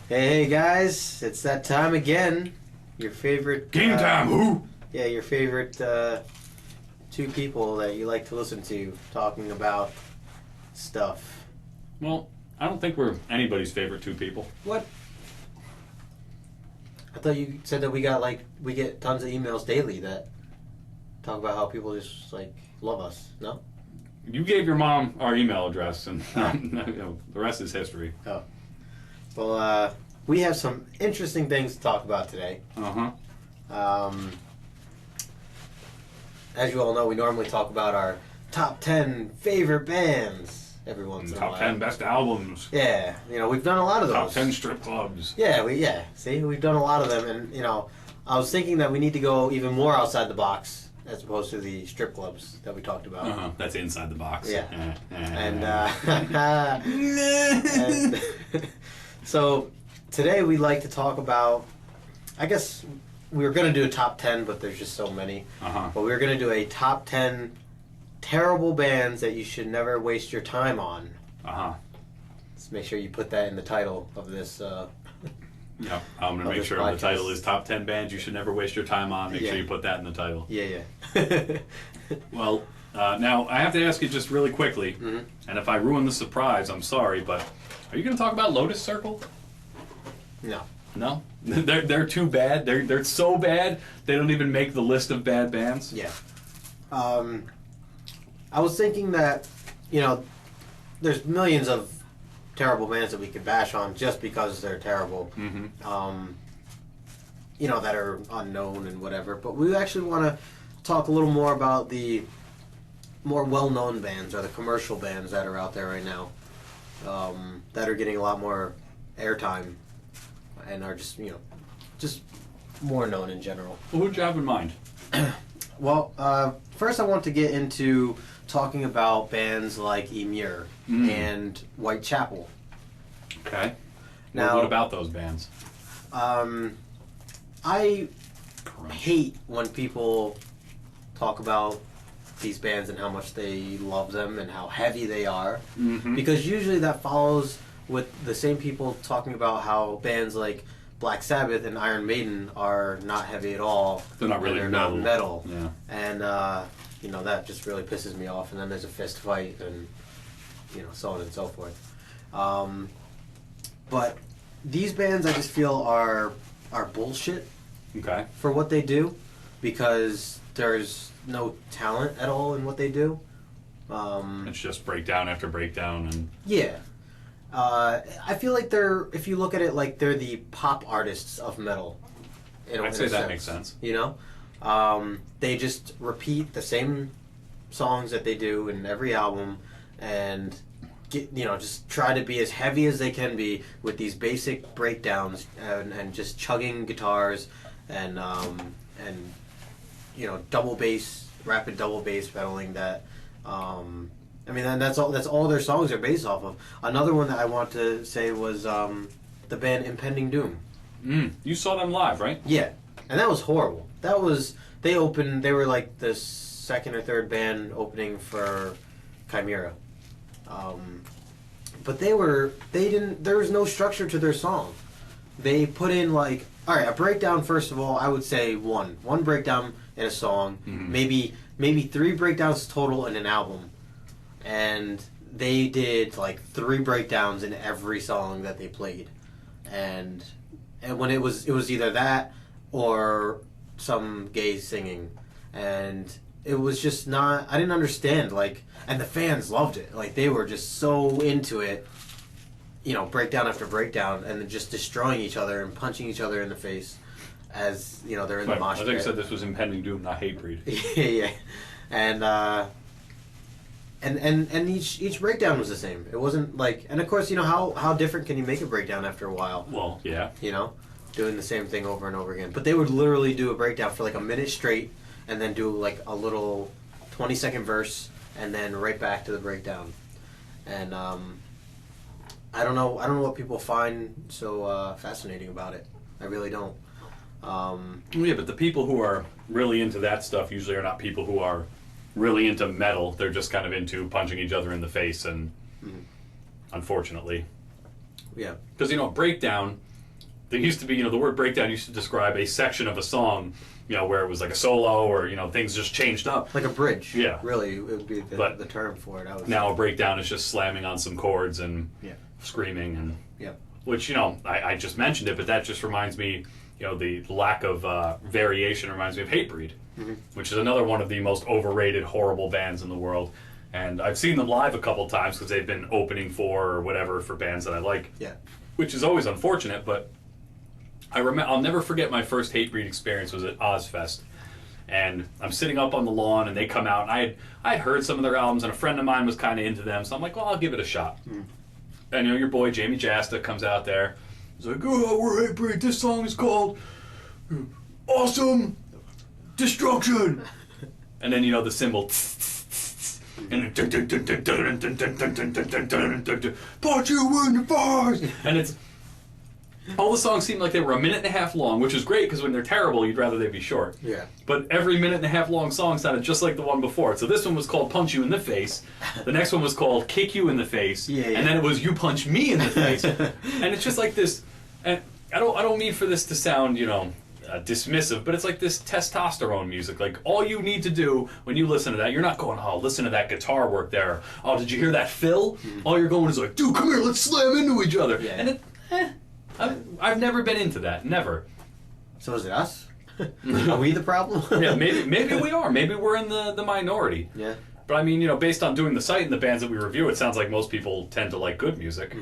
Hey guys, it's that time again. Your favorite Game time, who? Yeah, your favorite two people that you like to listen to talking about stuff. Well, I don't think we're anybody's favorite two people. What? I thought you said that we get tons of emails daily that talk about how people just love us. No? You gave your mom our email address, and the rest is history. Oh. Well, we have some interesting things to talk about today. As you all know, we normally talk about our top 10 favorite bands every once in a while. Top 10 best albums. Yeah, we've done a lot of those. Top 10 strip clubs. Yeah, see, we've done a lot of them, and I was thinking that we need to go even more outside the box as opposed to the strip clubs that we talked about. That's inside the box. Yeah. And so today we'd like to talk about, I guess we were going to do a top 10, but there's just so many. But we were going to do a top 10 terrible bands that you should never waste your time on. Let's make sure you put that in the title of this. Yep, I'm going to make sure the title is Top 10 Bands You Should Never Waste Your Time On. Make sure you put that in the title. Yeah. Well, now I have to ask you just really quickly, and if I ruin the surprise, I'm sorry, but are you going to talk about Lotus Circle? No. No? They're too bad? They're so bad, they don't even make the list of bad bands? Yeah. I was thinking that, there's millions of terrible bands that we could bash on just because they're terrible. That are unknown and whatever. But we actually want to talk a little more about the more well-known bands or the commercial bands that are out there right now that are getting a lot more airtime and are just more known in general. Well, who'd you have in mind? Well, first I want to get into talking about bands like Emmure and Whitechapel. Okay. Now, what about those bands? I hate when people talk about these bands and how much they love them and how heavy they are, because usually that follows with the same people talking about how bands like Black Sabbath and Iron Maiden are not heavy at all. They're not really not metal. Yeah. And that just really pisses me off. And then there's a fist fight and so on and so forth. But these bands I just feel are bullshit. Okay. For what they do, because there's no talent at all in what they do. It's just breakdown after breakdown and yeah. I feel like if you look at it like they're the pop artists of metal. I'd say that makes sense. They just repeat the same songs that they do in every album and just try to be as heavy as they can be with these basic breakdowns and just chugging guitars and rapid double bass pedaling that that's all their songs are based off of. Another one that I want to say was the band Impending Doom. You saw them live, right? Yeah, and that was horrible. They were like the second or third band opening for Chimera. But there was no structure to their song. They put in a breakdown. First of all, I would say one breakdown in a song, maybe 3 breakdowns total in an album, and they did 3 breakdowns in every song that they played, and when it was either that or some gay singing, and it was just not. I didn't understand. And the fans loved it. They were just so into it. Breakdown after breakdown, and then just destroying each other and punching each other in the face as they're in the mosh pit. I think I said this was Impending Doom, not Hatebreed. Yeah, and each breakdown was the same. It wasn't and of course how different can you make a breakdown after a while? Well, yeah. Doing the same thing over and over again. But they would literally do a breakdown for a minute straight, and then do a little 20-second verse, and then right back to the breakdown. And I don't know what people find so fascinating about it. I really don't. Yeah, but the people who are really into that stuff usually are not people who are really into metal. They're just kind of into punching each other in the face, and unfortunately. Yeah. Because, breakdown, there used to be, the word breakdown used to describe a section of a song, where it was like a solo or, things just changed up. Like a bridge. Yeah. Really, it would be the term for it. Now a breakdown is just slamming on some chords and screaming and... Yeah. Which, I just mentioned it, but that just reminds me, the lack of variation reminds me of Hatebreed, which is another one of the most overrated, horrible bands in the world. And I've seen them live a couple times because they've been opening for bands that I like. Yeah. Which is always unfortunate, but I'll never forget my first Hatebreed experience was at Ozfest. And I'm sitting up on the lawn, and they come out, and I had heard some of their albums, and a friend of mine was kind of into them, so I'm like, well, I'll give it a shot. And your boy Jamie Jasta comes out there. He's like, oh, we're Hatebreed. This song is called Awesome Destruction. And then, the cymbal. And put you in the fires. And it's... All the songs seem like they were a minute and a half long, which is great because when they're terrible, you'd rather they be short. Yeah. But every minute and a half long song sounded just like the one before. So this one was called Punch You in the Face. The next one was called Kick You in the Face. Yeah. And then it was You Punch Me in the Face. And it's just like this. And I don't mean for this to sound, dismissive, but it's like this testosterone music. Like all you need to do when you listen to that, you're not going, oh, listen to that guitar work there. Oh, did you hear that fill? All you're going is like, dude, come here, let's slam into each other. Yeah. And I've never been into that. Never. So is it us? Are we the problem? Yeah, maybe we are. Maybe we're in the minority. Yeah. But I mean, based on doing the site and the bands that we review, it sounds like most people tend to like good music.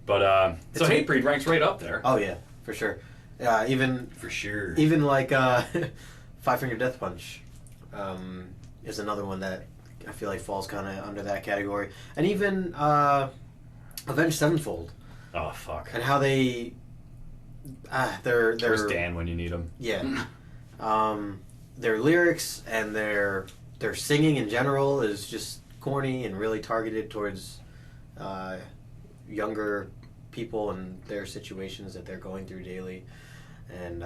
But so Hatebreed ranks right up there. Oh yeah, for sure. Even like Five Finger Death Punch is another one that I feel like falls kind of under that category, and even Avenged Sevenfold. Oh fuck! And how they they're Where's Dan when you need him? Yeah. Their lyrics and their singing in general is just corny and really targeted towards younger people and their situations that they're going through daily. And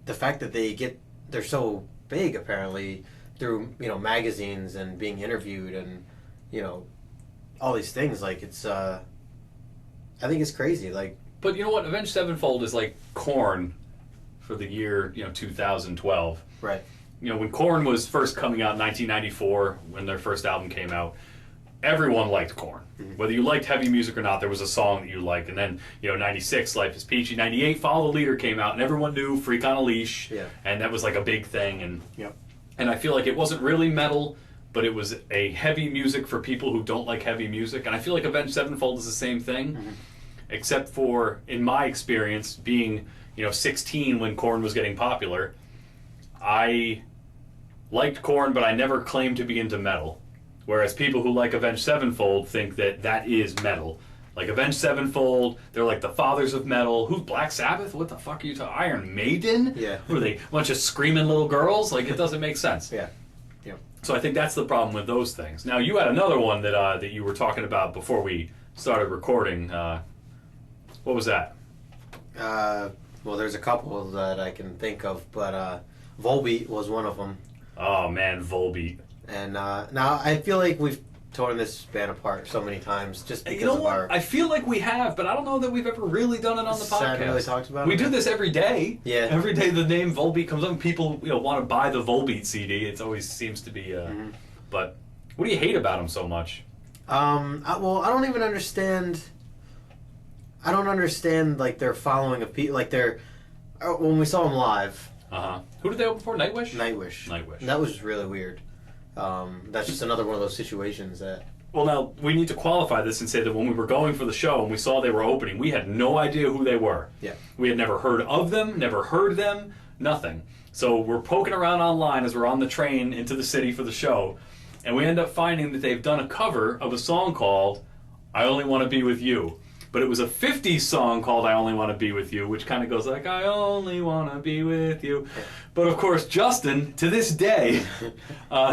the fact that they're so big apparently through magazines and being interviewed and all these things, like it's I think it's crazy. Like, but you know what? Avenged Sevenfold is like Korn for the year 2012. Right. When Korn was first coming out in 1994, when their first album came out, everyone liked Korn. Whether you liked heavy music or not, there was a song that you liked. And then 96, Life is Peachy. 98, Follow the Leader came out, and everyone knew Freak on a Leash. Yeah. And that was like a big thing. And Yep. And I feel like it wasn't really metal, but it was a heavy music for people who don't like heavy music. And I feel like Avenged Sevenfold is the same thing, except for, in my experience, being 16 when Korn was getting popular, I liked Korn, but I never claimed to be into metal. Whereas people who like Avenged Sevenfold think that is metal. Like Avenged Sevenfold, they're like the fathers of metal. Who's Black Sabbath? What the fuck are you talking? Iron Maiden? Yeah. What are they? A bunch of screaming little girls? Like, it doesn't make sense. Yeah. Yeah. So I think that's the problem with those things. Now, you had another one that you were talking about before we started recording. What was that? Well, there's a couple that I can think of, but Volbeat was one of them. Oh man, Volbeat. And now I feel like we've torn this band apart so many times just because You know of what? our... I feel like we have, but I don't know that we've ever really done it on the podcast. Haven't really talked about We it. do this every day. Yeah. Every day the name Volbeat comes up and people want to buy the Volbeat CD. It always seems to be... But what do you hate about them so much? Well, I don't even understand... I don't understand, like, their following of people. Like, when we saw them live... Uh-huh. Who did they open for? Nightwish? Nightwish. Nightwish. That was really weird. That's just another one of those situations that... Well, now, we need to qualify this and say that when we were going for the show and we saw they were opening, we had no idea who they were. Yeah. We had never heard of them, never heard them, nothing. So we're poking around online as we're on the train into the city for the show, and we end up finding that they've done a cover of a song called I Only Want to Be With You. But it was a 50s song called I Only Want to Be With You, which kind of goes like, I only want to be with you. But of course, Justin, to this day,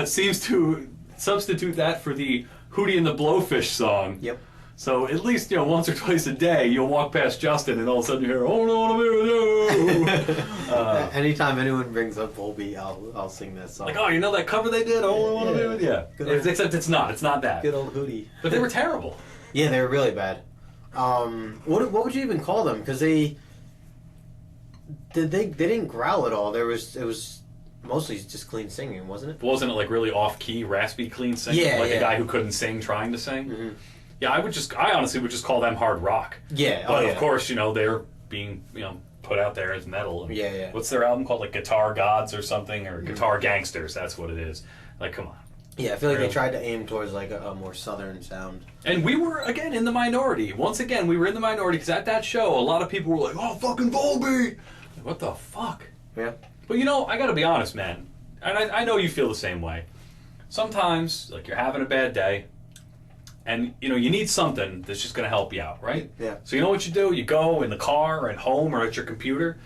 seems to substitute that for the Hootie and the Blowfish song. Yep. So at least, once or twice a day, you'll walk past Justin and all of a sudden you hear, I only want to be with you. Anytime anyone brings up Volbeat, I'll sing that song. Like, oh, you know that cover they did? I only want to be with you. Good old- Except it's not that. Good old Hootie. But they were terrible. Yeah, they were really bad. What would you even call them? Because they didn't growl at all. It was mostly just clean singing, wasn't it? Wasn't it like really off-key, raspy, clean singing? Yeah, like yeah. a guy who couldn't sing trying to sing? Mm-hmm. Yeah, I honestly would just call them hard rock. Yeah, But oh, yeah. of course, they're being, put out there as metal. And Yeah, yeah. What's their album called? Like Guitar Gods or something? Or Guitar Gangsters, that's what it is. Like, come on. Yeah, I feel like Really? they tried to aim towards like a more southern sound. And we were, again, in the minority. Once again, we were in the minority because at that show, a lot of people were like, oh, fucking Volbeat! Like, what the fuck? Yeah. But I gotta be honest, man. And I know you feel the same way. Sometimes, like, you're having a bad day, and, you need something that's just gonna help you out, right? Yeah. So you know what you do? You go in the car or at home or at your computer,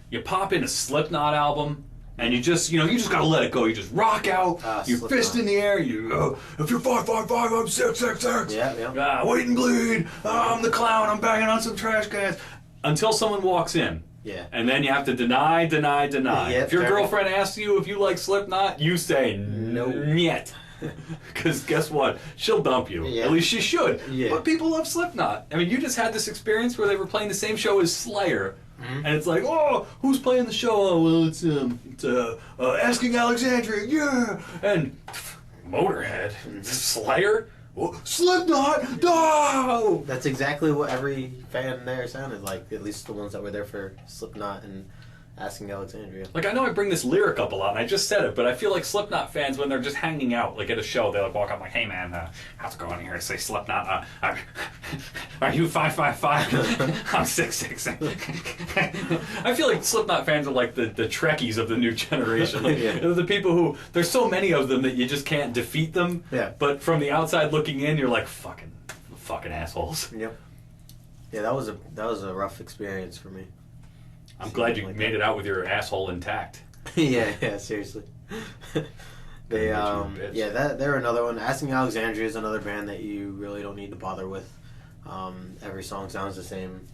you pop in a Slipknot album, and you just gotta let it go. You just rock out, your Slipknot. fist in the air, you, if you're 555, I'm 666. Yeah. Wait and bleed. I'm the clown. I'm banging on some trash cans. Until someone walks in. Yeah. And then you have to deny. Yeah, If your fair girlfriend asks you if you like Slipknot, you say Nope. Niet. Because guess what? She'll dump you. Yeah. At least she should. Yeah. But people love Slipknot. I mean, you just had this experience where they were playing the same show as Slayer. Mm-hmm. And it's like, oh, who's playing the show? Oh, well, it's Asking Alexandria, yeah. And Motorhead, Slayer, well, Slipknot, no. That's exactly what every fan there sounded like. At least the ones that were there for Slipknot and Asking Alexandria. Like, I know I bring this lyric up a lot, and I just said it, but I feel like Slipknot fans, when they're just hanging out, like at a show, they like walk up like, hey man, how's it going here? Say Slipknot, are you 555? I'm 666. I feel like Slipknot fans are like the Trekkies of the new generation. Like, Yeah. they're the people who, there's so many of them that you just can't defeat them. Yeah. But from the outside looking in, you're like, fucking assholes. Yep. Yeah, that was a rough experience for me. I'm glad you Like made that. it out with your asshole intact. yeah, seriously. They Gonna get you a bitch. they're another one. Asking Alexandria is another band that you really don't need to bother with. Every song sounds the same.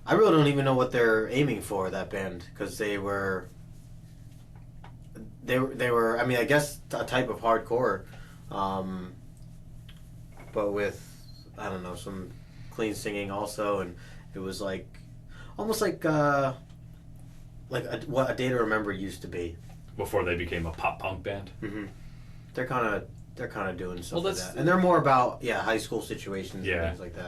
I really don't even know what they're aiming for, that band, because they were I mean, I guess a type of hardcore, but with, I don't know, some clean singing also, and it was like almost like what A Day to Remember used to be. Before they became a pop punk band. Mm-hmm. They're kind of doing stuff Well, like that's- that, and they're more about high school situations Yeah. and things like that.